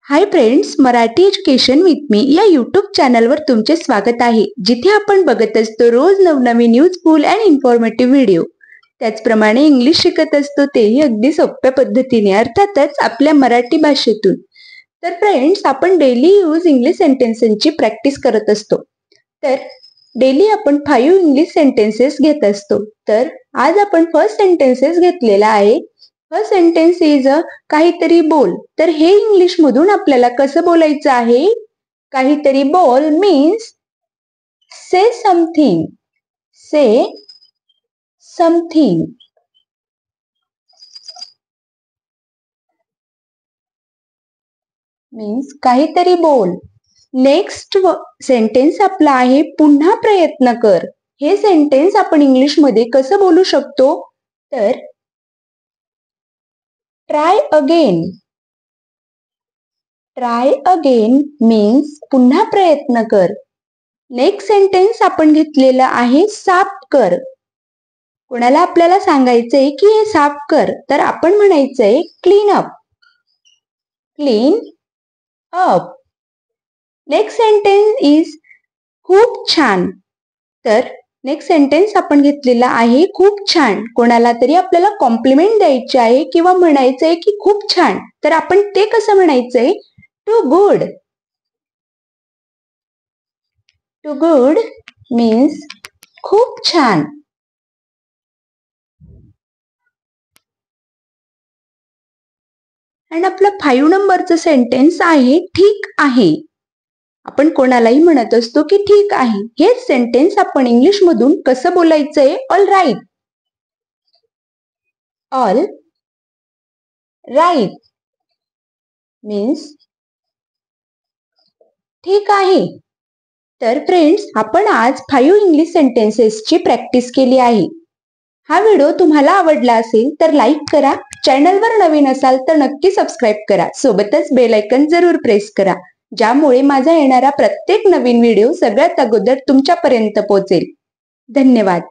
Hi friends, Marathi education with me या YouTube चॅनलवर तुमचे स्वागत आहे, जिथे आपण बघत असतो रोज नवनवीन युजफुल अँड इन्फॉर्मेटिव्ह व्हिडिओ। त्याचप्रमाणे इंग्लिश शिकत असतो, तेही अगदी सोप्या पद्धतीने, अर्थातच आपल्या मराठी भाषेतून। तर फ्रेंड्स, आपण डेली यूज इंग्लिश सेंटेन्सेसची प्रॅक्टिस करत असतो। तर डेली आपण 5 इंग्लिश सेंटेन्सेस घेत असतो। तर आज आपण फर्स्ट सेंटेन्सेस घेतलेला आहे। फर्स्ट सेंटेन्स इज काहीतरी बोल। तर हे इंग्लिश मधून आपल्याला कसं बोलायचं आहे? काहीतरी बोल मीन्स से समथिंग। से समथिंग मीन्स काहीतरी बोल। नेक्स्ट सेंटेन्स आपला आहे पुन्हा प्रयत्न कर। हे सेंटेन्स आपण इंग्लिश मध्ये कसं बोलू शकतो? तर try again. Try again means पुन्हा प्रयत्न कर। नेक्स्ट सेंटेन्स आपण घेतलेला आहे साफ कर। कोणाला आपल्याला सांगायचंय की हे साफ कर, तर आपण म्हणायचंय clean up. Clean up. Next sentence is खूप छान। तर नेक्स्ट सेंटेन्स आपण घेतलेला आहे खूप छान। कोणाला तरी आपल्याला कॉम्प्लिमेंट द्यायची आहे किंवा म्हणायचंय की खूप छान, तर आपण ते कसं म्हणायचंय? Too good. Too good means खूप छान। आणि आपला 5 नंबरचं सेंटेन्स आहे ठीक आहे। आपण कोणालाही म्हणत असतो की ठीक आहे। हे सेंटेन्स आपण इंग्लिश मधून कसं बोलायचंय? All right. All right means ठीक आहे। तर फ्रेंड्स, आपण आज 5 इंग्लिश सेंटेन्सेसची प्रॅक्टिस केली आहे। हा व्हिडिओ तुम्हाला आवडला असेल तर लाईक करा, चॅनलवर नवीन असाल तर नक्की सबस्क्राईब करा, सोबतच बेल आयकॉन जरूर प्रेस करा, ज्यामुळे माझा येणारा प्रत्येक नवीन व्हिडिओ सगळ्यात अगोदर तुमच्यापर्यंत पोहोचेल। धन्यवाद।